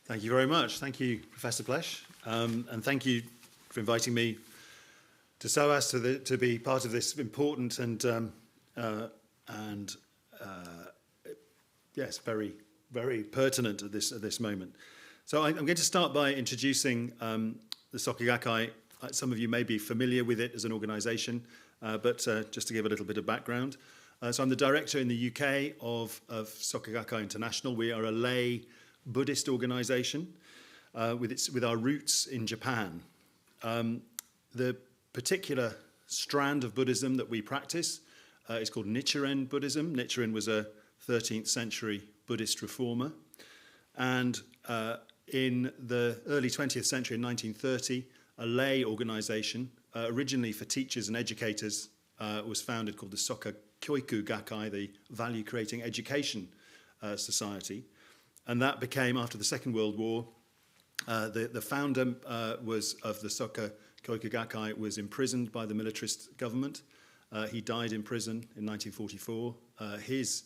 Thank you very much. Thank you, Professor Plesh, and thank you for inviting me to SOAS to be part of this important and yes, very, very pertinent at this moment. So I'm going to start by introducing the Soka Gakkai. Some of you may be familiar with it as an organisation, but just to give a little bit of background. So I'm the director in the UK of Soka Gakkai International. We are a lay Buddhist organisation with our roots in Japan. The particular strand of Buddhism that we practice is called Nichiren Buddhism. Nichiren was a 13th century Buddhist reformer, and in the early 20th century, in 1930, a lay organisation, originally for teachers and educators, was founded, called the Soka Gakkai, the Value Creating Education Society. And that became, after the Second World War, the founder of the Soka Gakkai was imprisoned by the militarist government. He died in prison in 1944. His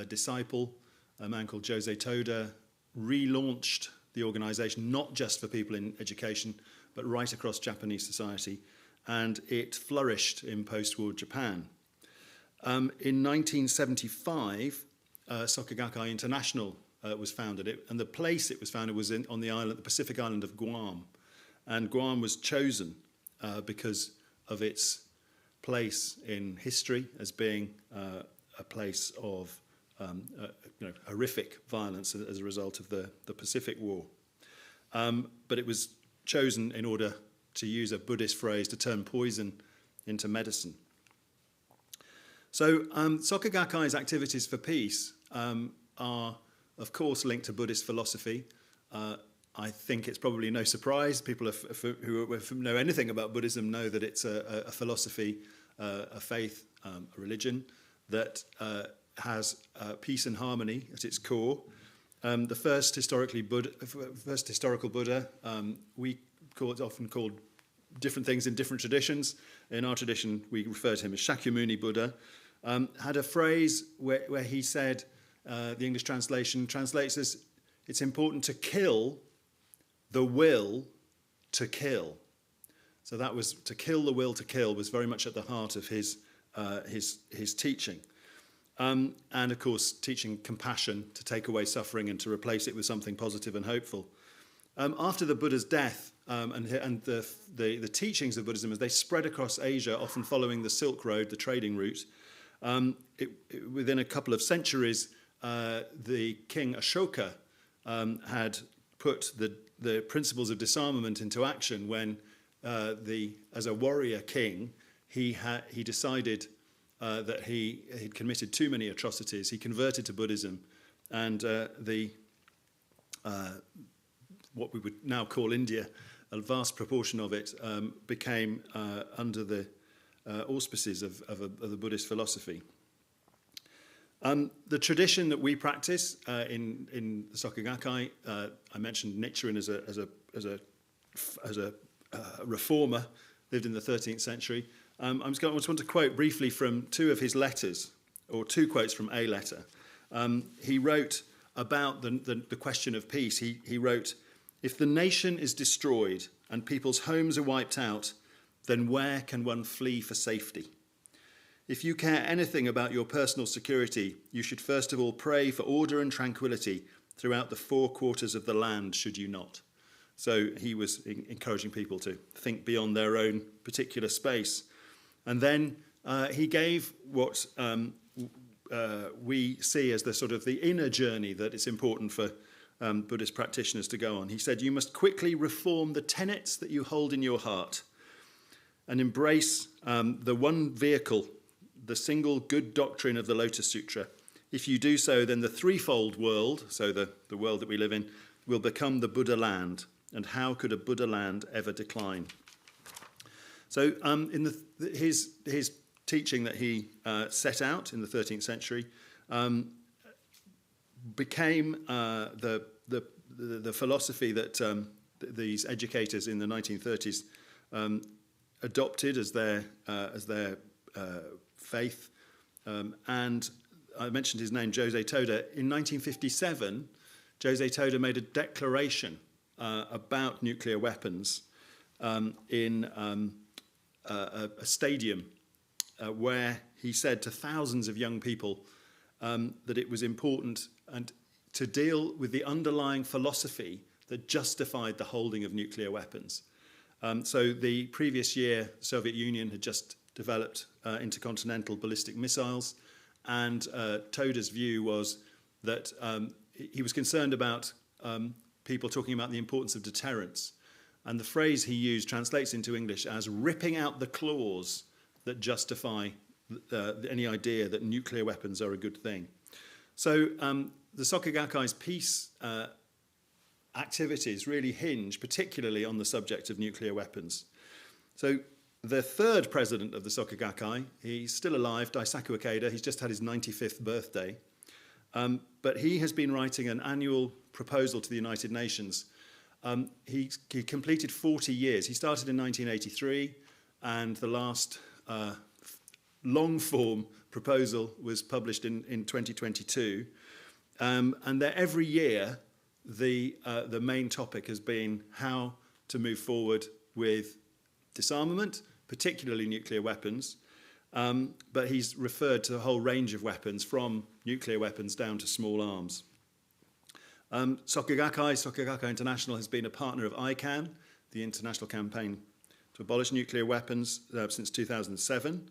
disciple, a man called Jose Toda, relaunched the organisation, not just for people in education, but right across Japanese society, and it flourished in post-war Japan. In 1975, Soka Gakkai International was founded, and the place it was founded was on the Pacific island of Guam, and Guam was chosen because of its place in history as being a place of horrific violence as a result of the Pacific War. But it was chosen in order to use a Buddhist phrase to turn poison into medicine. So Soka Gakkai's activities for peace are, of course, linked to Buddhist philosophy. I think it's probably no surprise. People who know anything about Buddhism know that it's a philosophy, a faith, a religion that has peace and harmony at its core. The first historical Buddha, we often called different things in different traditions. In our tradition, we refer to him as Shakyamuni Buddha. Had a phrase where he said, the English translation translates as, it's important to kill the will to kill. So that was, to kill the will to kill was very much at the heart of his teaching. And of course, teaching compassion to take away suffering and to replace it with something positive and hopeful. After the Buddha's death and the teachings of Buddhism, as they spread across Asia, often following the Silk Road, the trading route, within a couple of centuries, the king Ashoka had put the principles of disarmament into action when, as a warrior king, he decided that he had committed too many atrocities. He converted to Buddhism, and what we would now call India, a vast proportion of it became under the auspices of the Buddhist philosophy. The tradition that we practice in the Soka Gakkai, I mentioned Nichiren as a reformer, lived in the 13th century. I just want to quote briefly from two of his letters, or two quotes from a letter. He wrote about the question of peace. He wrote, "If the nation is destroyed and people's homes are wiped out, then where can one flee for safety? If you care anything about your personal security, you should first of all pray for order and tranquility throughout the 4 quarters of the land, should you not?" So he was encouraging people to think beyond their own particular space. And then he gave what we see as the sort of the inner journey that it's important for Buddhist practitioners to go on. He said, "You must quickly reform the tenets that you hold in your heart and embrace the one vehicle, the single good doctrine of the Lotus Sutra. If you do so, then the threefold world," so the world that we live in, "will become the Buddha land. And how could a Buddha land ever decline?" So in his teaching that he set out in the 13th century became the philosophy that these educators in the 1930s adopted as their faith. And I mentioned his name, Jose Toda. In 1957, José Toda made a declaration about nuclear weapons in a stadium where he said to thousands of young people that it was important and to deal with the underlying philosophy that justified the holding of nuclear weapons. So the previous year, the Soviet Union had just developed intercontinental ballistic missiles, and Toda's view was that he was concerned about people talking about the importance of deterrence. And the phrase he used translates into English as ripping out the claws that justify any idea that nuclear weapons are a good thing. So the Soka Gakkai's peace activities really hinge particularly on the subject of nuclear weapons. So the third president of the Soka Gakkai, he's still alive, Daisaku Ikeda, he's just had his 95th birthday, but he has been writing an annual proposal to the United Nations. He completed 40 years. He started in 1983, and the last long-form proposal was published in 2022. And there, every year, the main topic has been how to move forward with disarmament, particularly nuclear weapons. But he's referred to a whole range of weapons, from nuclear weapons down to small arms. Soka Gakkai International, has been a partner of ICAN, the international campaign to abolish nuclear weapons, since 2007.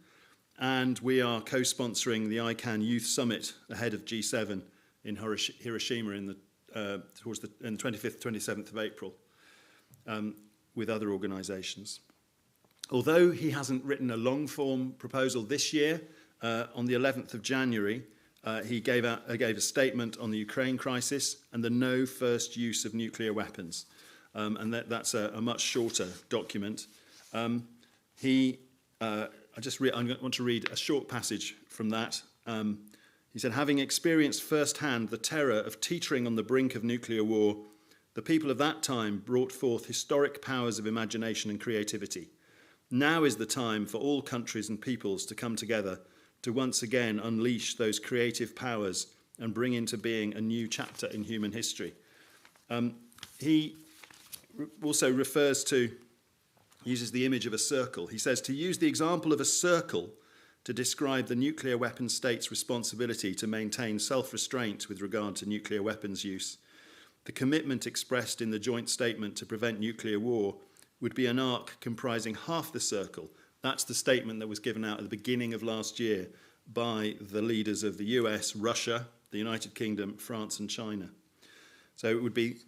And we are co-sponsoring the ICAN Youth Summit ahead of G7 in Hiroshima in the 25th, 27th of April, with other organisations. Although he hasn't written a long-form proposal this year, on the 11th of January, he gave a statement on the Ukraine crisis and the no first use of nuclear weapons. And that's a much shorter document. I want to read a short passage from that. He said, having experienced firsthand the terror of teetering on the brink of nuclear war, the people of that time brought forth historic powers of imagination and creativity. Now is the time for all countries and peoples to come together to once again unleash those creative powers and bring into being a new chapter in human history. He also uses the image of a circle. He says, to use the example of a circle to describe the nuclear weapon state's responsibility to maintain self-restraint with regard to nuclear weapons use, the commitment expressed in the joint statement to prevent nuclear war would be an arc comprising half the circle. That's the statement that was given out at the beginning of last year by the leaders of the US, Russia, the United Kingdom, France and China. So it would be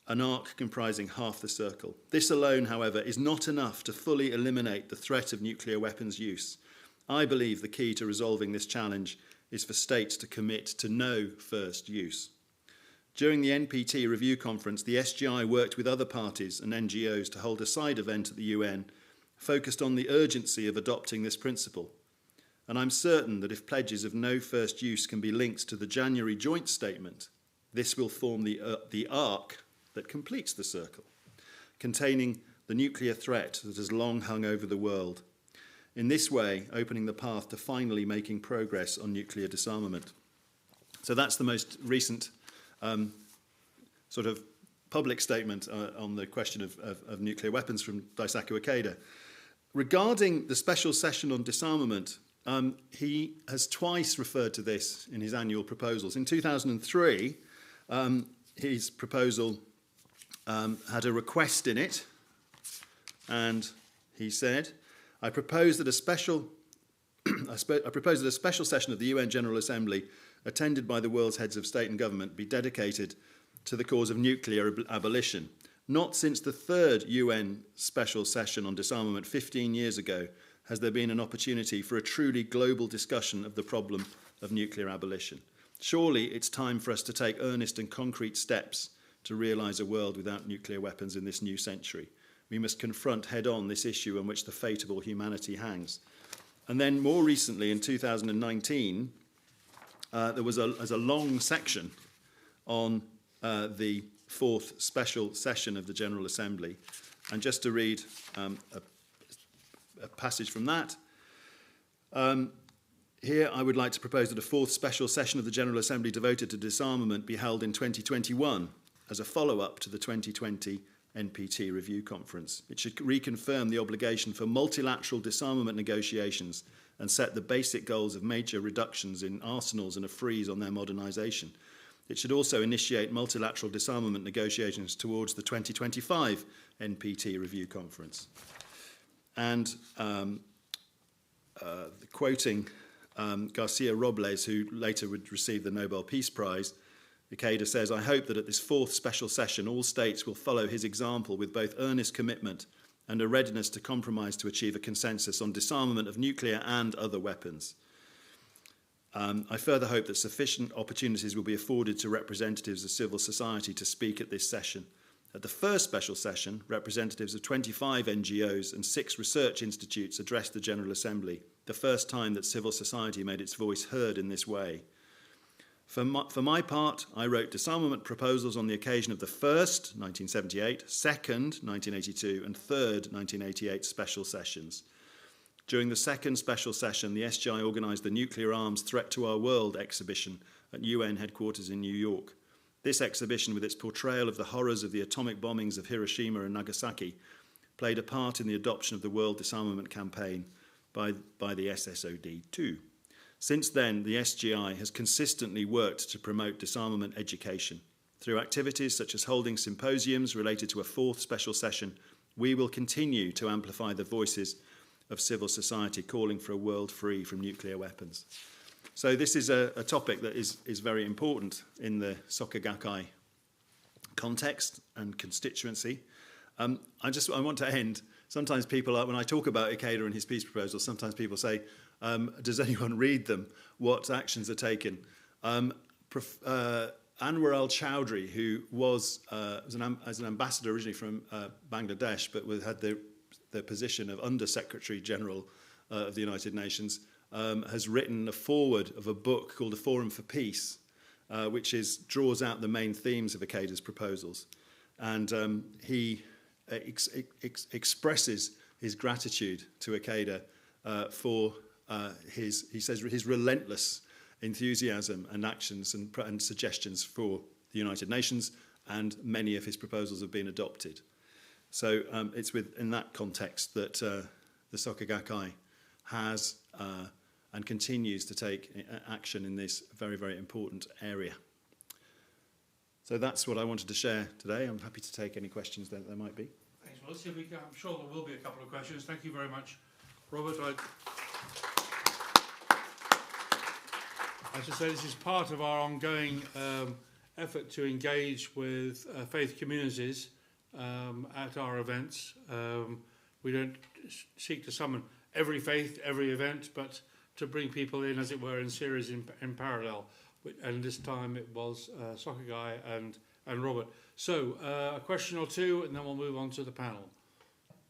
an arc comprising half the circle. This alone, however, is not enough to fully eliminate the threat of nuclear weapons use. I believe the key to resolving this challenge is for states to commit to no first use. During the NPT review conference, the SGI worked with other parties and NGOs to hold a side event at the UN focused on the urgency of adopting this principle. And I'm certain that if pledges of no first use can be linked to the January joint statement, this will form the arc that completes the circle, containing the nuclear threat that has long hung over the world. In this way, opening the path to finally making progress on nuclear disarmament. So that's the most recent sort of public statement on the question of nuclear weapons from Daisaku Ikeda. Regarding the special session on disarmament, he has twice referred to this in his annual proposals. In 2003, his proposal had a request in it, and he said, I propose that a special session of the UN General Assembly, attended by the world's heads of state and government, be dedicated to the cause of nuclear abolition. Not since the third UN special session on disarmament 15 years ago has there been an opportunity for a truly global discussion of the problem of nuclear abolition. Surely it's time for us to take earnest and concrete steps to realise a world without nuclear weapons in this new century. We must confront head-on this issue on which the fate of all humanity hangs. And then more recently, in 2019, there was a long section on the fourth special session of the General Assembly. And just to read a passage from that, Here I would like to propose that a fourth special session of the General Assembly devoted to disarmament be held in 2021 as a follow-up to the 2020 NPT Review Conference. It should reconfirm the obligation for multilateral disarmament negotiations and set the basic goals of major reductions in arsenals and a freeze on their modernisation. It should also initiate multilateral disarmament negotiations towards the 2025 NPT Review Conference. And quoting Garcia Robles, who later would receive the Nobel Peace Prize, Ikeda says, "I hope that at this fourth special session all states will follow his example with both earnest commitment and a readiness to compromise to achieve a consensus on disarmament of nuclear and other weapons. I further hope that sufficient opportunities will be afforded to representatives of civil society to speak at this session. At the first special session, representatives of 25 NGOs and 6 research institutes addressed the General Assembly, the first time that civil society made its voice heard in this way. For my part, I wrote disarmament proposals on the occasion of the first, 1978, second, 1982, and third, 1988 special sessions. During the second special session, the SGI organised the Nuclear Arms Threat to Our World exhibition at UN headquarters in New York. This exhibition, with its portrayal of the horrors of the atomic bombings of Hiroshima and Nagasaki, played a part in the adoption of the World Disarmament Campaign by the SSOD-2. Since then, the SGI has consistently worked to promote disarmament education. Through activities such as holding symposiums related to a fourth special session, we will continue to amplify the voices of civil society calling for a world free from nuclear weapons." So this is a topic that is very important in the Soka Gakkai context and constituency. I want to end. Sometimes people, when I talk about Ikeda and his peace proposals, sometimes people say, does anyone read them? What actions are taken? Anwar al-Chowdhury, who was as an ambassador originally from Bangladesh, but had the position of Under-Secretary General of the United Nations, has written a foreword of a book called A Forum for Peace, which draws out the main themes of Ikeda's proposals. And he expresses his gratitude to Ikeda for his relentless enthusiasm and actions and suggestions for the United Nations, and many of his proposals have been adopted. So it's within that context that the Soka Gakkai has and continues to take action in this very, very important area. So that's what I wanted to share today. I'm happy to take any questions that there might be. Thanks, well, let's see if we can. I'm sure there will be a couple of questions. Thank you very much, Robert. I should say this is part of our ongoing effort to engage with faith communities at our events. We don't seek to summon every faith, every event, but to bring people in, as it were, in series in parallel. And this time it was Soka Guy and Robert. So a question or two, and then we'll move on to the panel.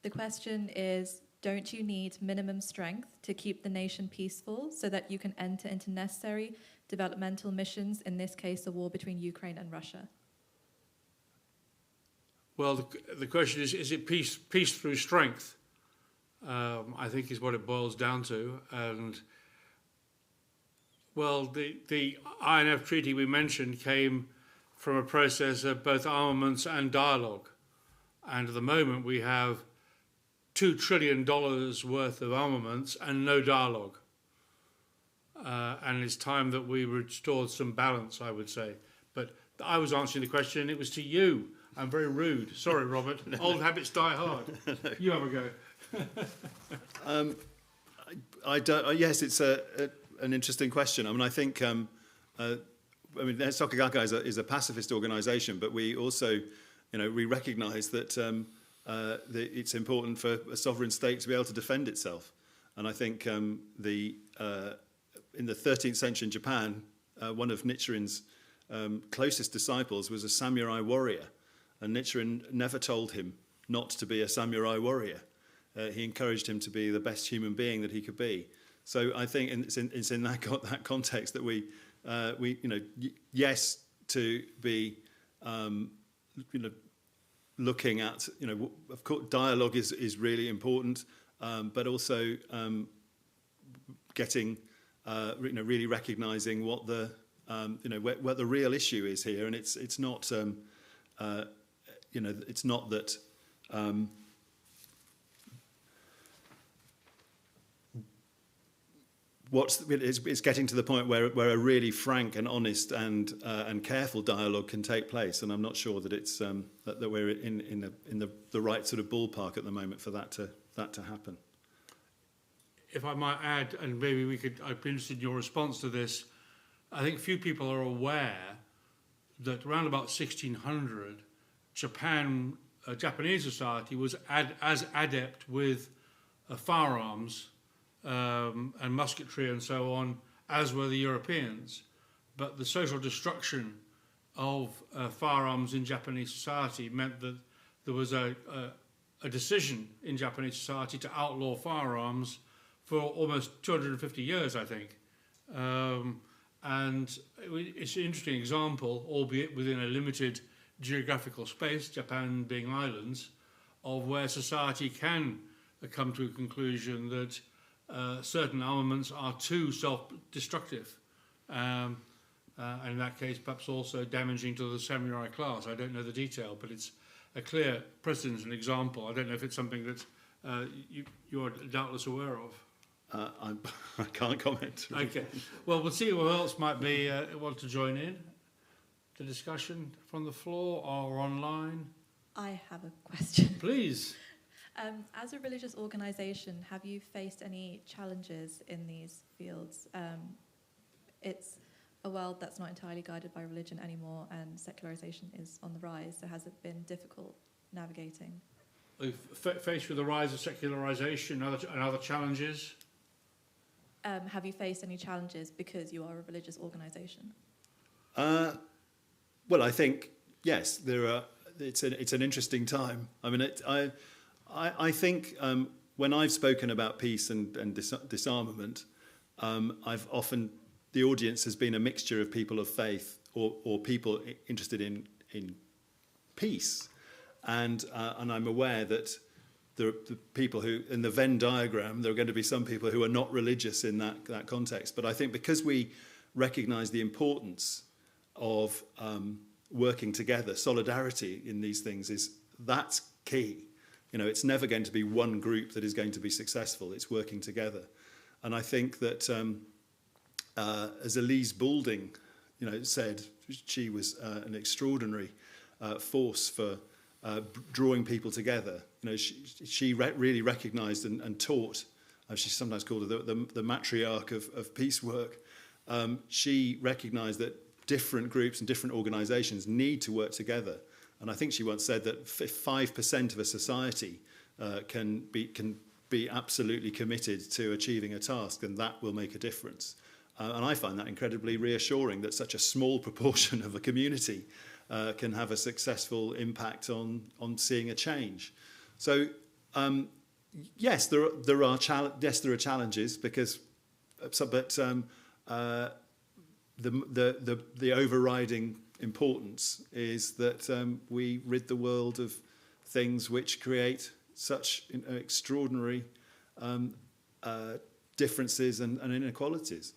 The question is, don't you need minimum strength to keep the nation peaceful so that you can enter into necessary developmental missions, in this case, a war between Ukraine and Russia? Well, the question is it peace through strength? I think is what it boils down to. And, well, the INF Treaty we mentioned came from a process of both armaments and dialogue. And at the moment we have $2 trillion worth of armaments and no dialogue. And it's time that we restored some balance, I would say. But I was answering the question, it was to you. I'm very rude. Sorry, Robert. Old habits die hard. You have a go. Yes, it's an interesting question. I mean, I think Soka Gakkai is a pacifist organisation, but we also, we recognise that it's important for a sovereign state to be able to defend itself. And I think in the 13th century in Japan, one of Nichiren's closest disciples was a samurai warrior. And Nichiren never told him not to be a samurai warrior. He encouraged him to be the best human being that he could be. So I think it's in that context that we yes, to be looking at, of course, dialogue is really important, but also getting really recognising what the what the real issue is here, and it's not it's not that. It's getting to the point where a really frank and honest and careful dialogue can take place, and I'm not sure that it's that we're in the right sort of ballpark at the moment for that to happen. If I might add, and maybe I'd be interested in your response to this. I think few people are aware that around about 1600, Japanese society was as adept with firearms and musketry and so on, as were the Europeans. But the social destruction of firearms in Japanese society meant that there was a decision in Japanese society to outlaw firearms for almost 250 years, I think. And it's an interesting example, albeit within a limited geographical space, Japan being islands, of where society can come to a conclusion that certain armaments are too self-destructive, and in that case perhaps also damaging to the samurai class. I don't know the detail, but it's a clear precedent and example. I don't know if it's something that you're doubtless aware of. I can't comment. Okay, well, we'll see who else might be want to join in the discussion from the floor or online. I have a question. Please. As a religious organisation, have you faced any challenges in these fields? It's a world that's not entirely guided by religion anymore, and secularisation is on the rise, so has it been difficult navigating? Faced with the rise of secularisation and other challenges? Have you faced any challenges because you are a religious organisation? Well, I think, yes, there are. It's an interesting time. I mean, I think when I've spoken about peace and disarmament, I've often, the audience has been a mixture of people of faith or people interested in peace, and I'm aware that the people who, in the Venn diagram, there are going to be some people who are not religious in that context. But I think because we recognise the importance of working together, solidarity in these things that's key. It's never going to be one group that is going to be successful. It's working together. And I think that, as Elise Boulding, said, she was an extraordinary force for drawing people together. She really recognised and taught. She's sometimes called the matriarch of peace work. She recognised that different groups and different organisations need to work together. And I think she once said that if 5% of a society can be absolutely committed to achieving a task, then that will make a difference. And I find that incredibly reassuring that such a small proportion of a community can have a successful impact on seeing a change. So yes, there are challenges because, but the overriding importance is that we rid the world of things which create such extraordinary differences and inequalities.